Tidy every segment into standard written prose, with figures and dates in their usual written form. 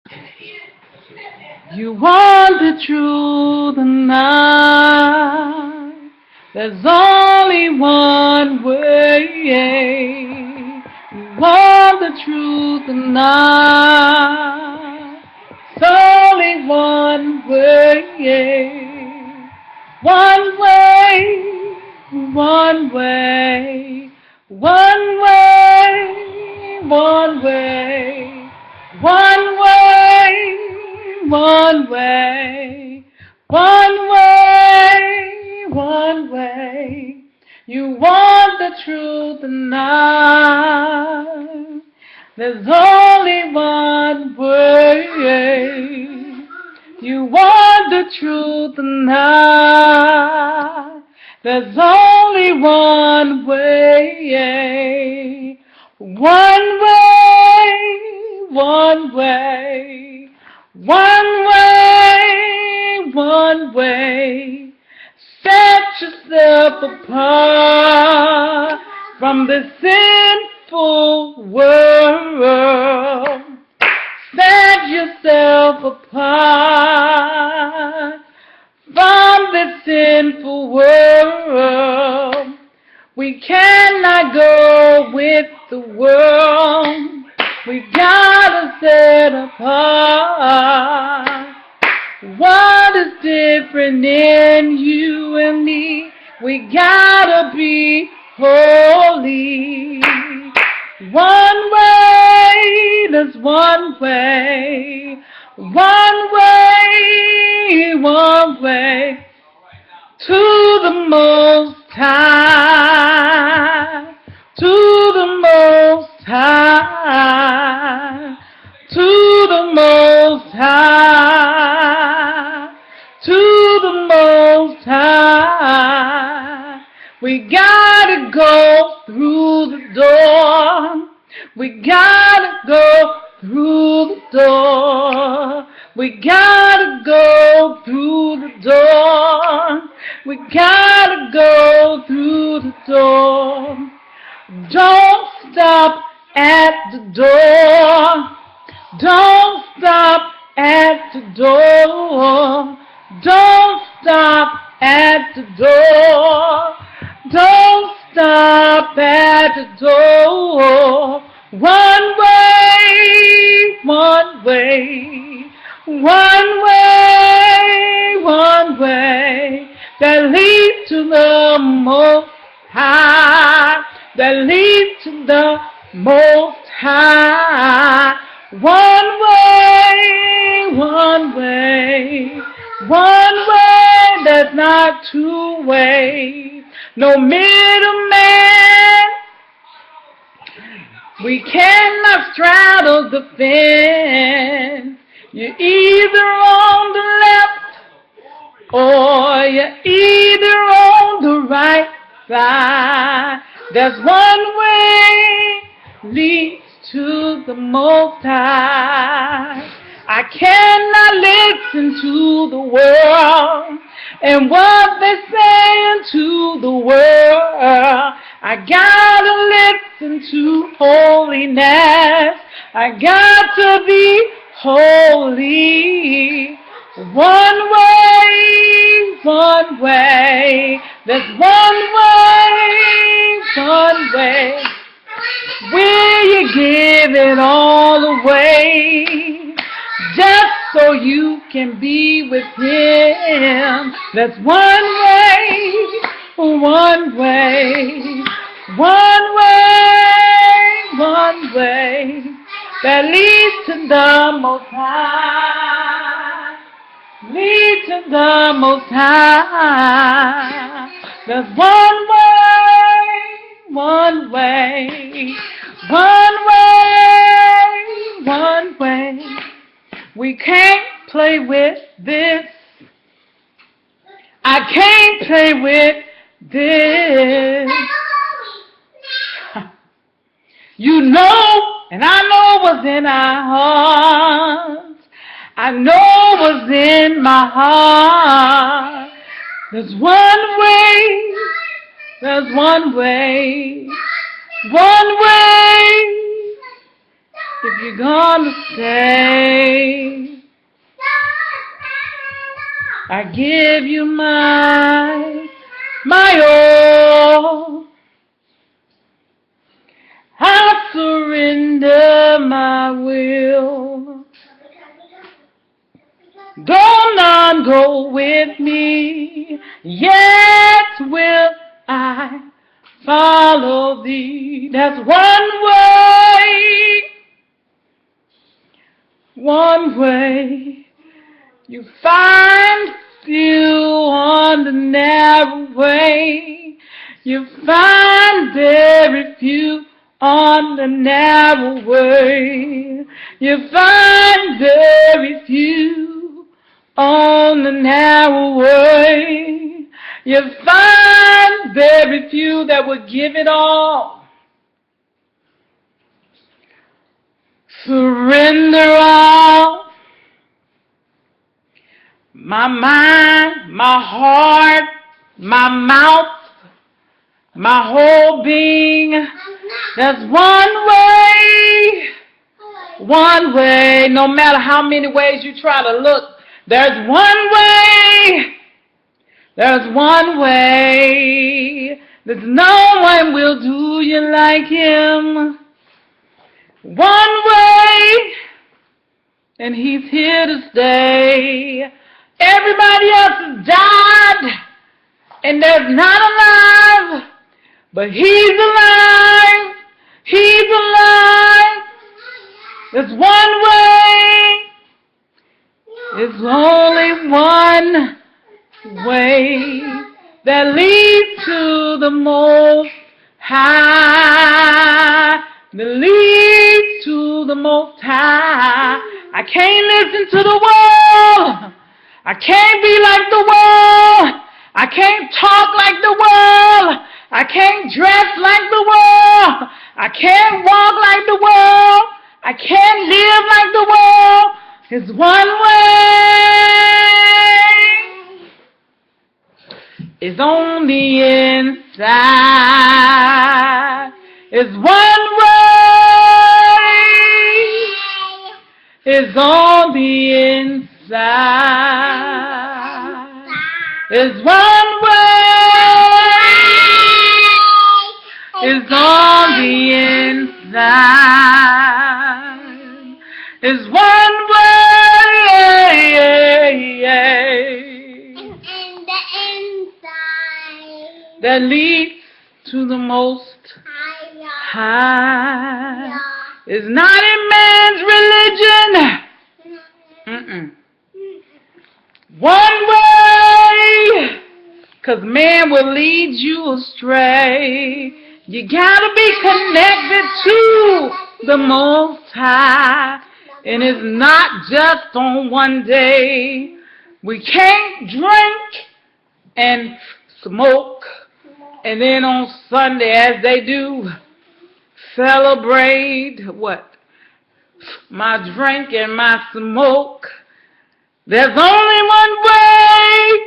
You want the truth and I. There's only one way. You want the truth and I. There's only one way. One way. One way. One way. One way. One way. One way, one way, one way. You want the truth and I. There's only one way. You want the truth and I. There's only one way. One way, one way. One way, one way. Set yourself apart from the sinful world. Set yourself apart from the sinful world. We cannot go with the world. We gotta set apart. What is different in you and me? We gotta be holy. One way, there's one way. One way, one way. To the Most High. To the Most High, to the Most High, to the Most High. We gotta go through the door. We gotta go through the door. We gotta go through the door. We gotta go through the door. Don't stop at the door. Don't stop at the door. Don't stop at the door. Don't stop at the door. One way, one way. One way, one way. That leads to the Most High. That leads to the Most High. One way, one way, one way. There's not two ways. No middleman. We cannot straddle the fence. You're either on the left or you're either on the right side. There's one way leads to the Most High. I cannot listen to the world and what they're saying to the world. I gotta listen to holiness. I got to be holy. One way, one way. There's one way, one way. Will you give it all away just so you can be with Him? There's one way, one way, one way, one way that leads to the Most High. Lead to the Most High. There's one way, one way, one way, one way. We can't play with this. I can't play with this. You know, and I know what's in our hearts. I know what's in my heart. There's one way. There's one way. One way. If you're gonna stay. I give you my all. I surrender my will. Don't none go with me, yet will I follow thee. That's one way. You find few on the narrow way. You find very few on the narrow way. You find very few on the narrow way. You find very few that would give it all. Surrender all. My mind, my heart, my mouth, my whole being. There's one way, no matter how many ways you try to look, there's one way. There's one way. There's no one will do you like him. One way, and he's here to stay. Everybody else has died, and they're not alive, but he's alive. He's alive. There's one way. There's only one way that leads to the Most High. That leads to the Most High. I can't listen to the world. I can't be like the world. I can't talk like the world. I can't dress like the world. I can't walk like the world. I can't live like the world. It's one way. It's on the inside. It's one way. It's on the inside. It's one way. It's on the inside. It's one way. And the inside. That leads to the Most High. It's not in man's religion. One way, because man will lead you astray. You gotta be connected to the Most High. And it's not just on one day. We can't drink and smoke and then on Sunday, as they do, celebrate what? My drink and my smoke. There's only one way.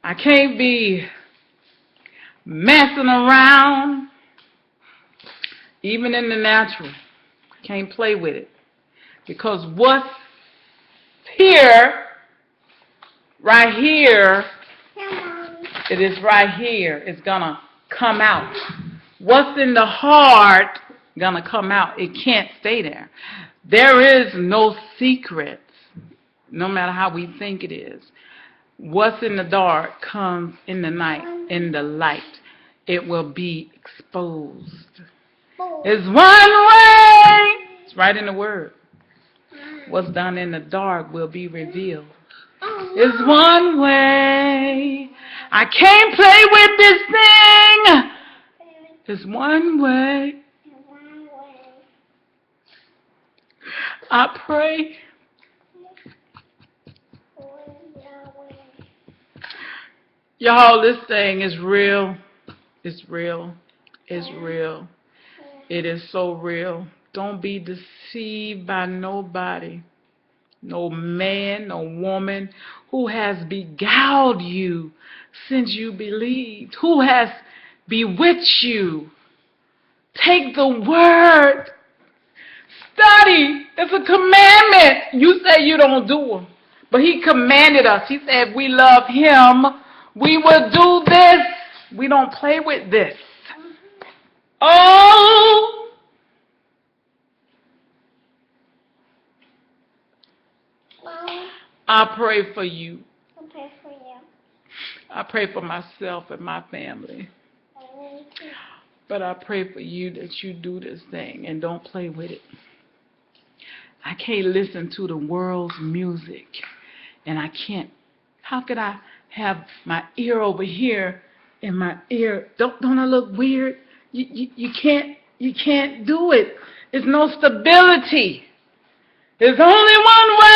I can't be messing around, even in the natural. I can't play with it. Because what's here, right here, it is right here. It's going to come out. What's in the heart going to come out. It can't stay there. There is no secrets, no matter how we think it is. What's in the dark comes in the night, in the light. It will be exposed. It's one way. It's right in the word. What's done in the dark will be revealed. It's one way. I can't play with this thing. It's one way. I pray. Y'all, this thing is real. It's real. It's real. It is so real. Don't be deceived by nobody. No man, no woman who has beguiled you since you believed. Who has bewitched you. Take the word. Study. It's a commandment. You say you don't do them. But he commanded us. He said, if we love him, we will do this. We don't play with this. Oh! I pray for you. I pray for you. I pray for myself and my family. But I pray for you that you do this thing and don't play with it. I can't listen to the world's music. And I can't. How could I have my ear over here and my ear? Don't I look weird? You can't do it. There's no stability. There's only one way.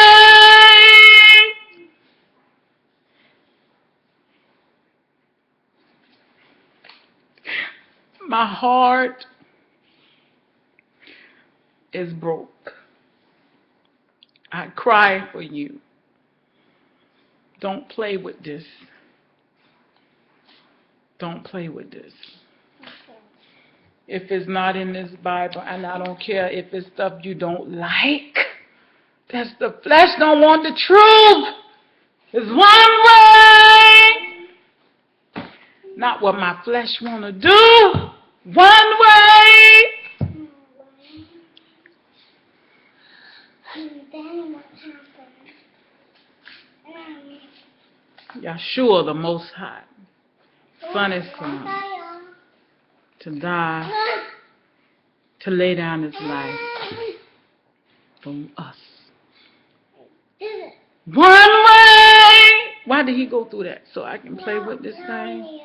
My heart is broke. I cry for you. Don't play with this. Don't play with this. If it's not in this Bible, and I don't care if it's stuff you don't like, that's the flesh don't want the truth. There's one way. Not what my flesh want to do. One way. Then what happened? Yeshua, the Most High, Son is come to die, to lay down his life for us. One way. Why did he go through that? So I can play with this thing?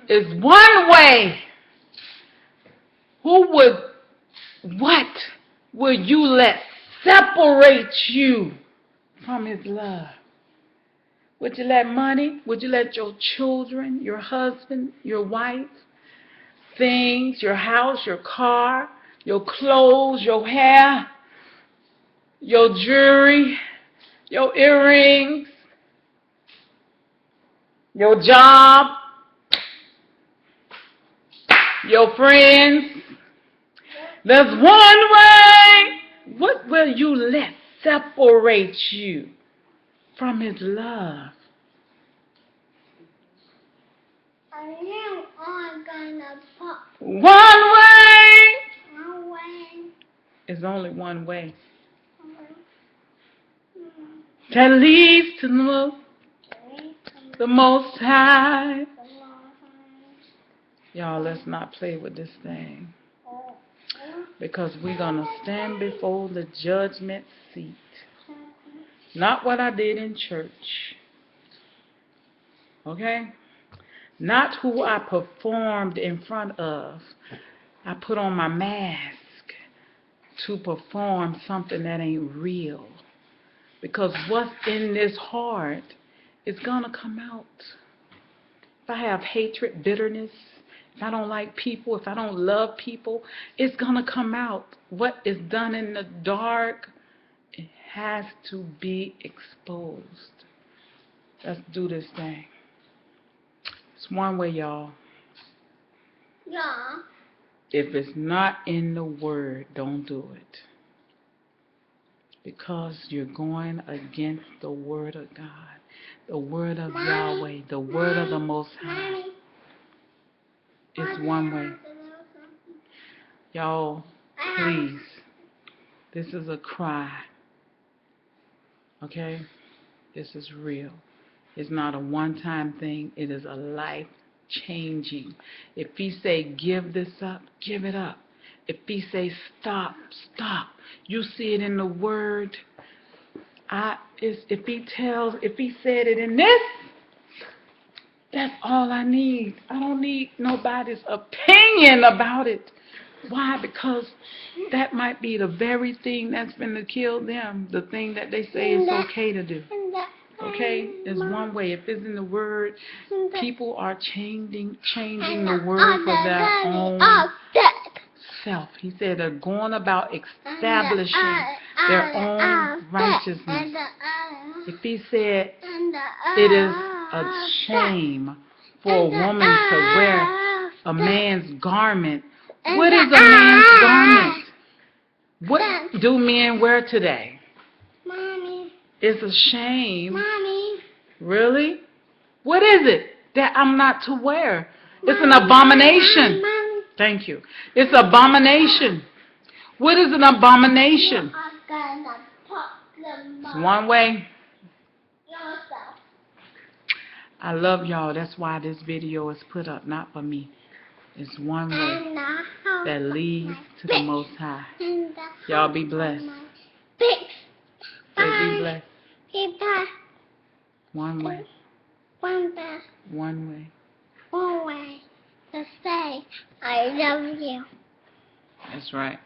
It's one way. What will you let separate you from his love? Would you let money? Would you let your children, your husband, your wife, things, your house, your car, your clothes, your hair, your jewelry, your earrings, your job, your friends? There's one way. What will you let separate you from his love? One way. One way. There's only one way. That leads to the Most High. Y'all, let's not play with this thing. Because we're going to stand before the judgment seat. Not what I did in church. Okay? Not who I performed in front of. I put on my mask to perform something that ain't real. Because what's in this heart is going to come out. If I have hatred, bitterness, if I don't like people, if I don't love people, it's going to come out. What is done in the dark, it has to be exposed. Let's do this thing. It's one way, y'all. Yeah. If it's not in the Word, don't do it. Because you're going against the Word of God, the Word of Yahweh, the Word of the Most High. It's one way. Y'all, please, this is a cry. Okay? This is real. It's not a one-time thing. It is a life-changing. If he say give this up, give it up. If he say stop, stop. You see it in the Word. If he said it in this, that's all I need. I don't need nobody's opinion about it. Why? Because that might be the very thing that's going to kill them, the thing that they say is okay to do. Okay? There's one way. If it's in the Word, people are changing the Word for their own self. He said they're going about establishing their own righteousness. If he said it is a shame for a woman to wear a man's garment, what is a man's garment? What do men wear today? Mommy. It's a shame. Mommy. Really? What is it that I'm not to wear? It's an abomination. Mommy. Thank you. It's abomination. What is an abomination? You are gonna put them It's on one way. yourself. I love y'all. That's why this video is put up, not for me. It's one way And the house that leads to the Most High. and the Y'all be house blessed. of my Big. Say be Bye. blessed. Goodbye. One way. One way. One way. One way to say I love you. That's right.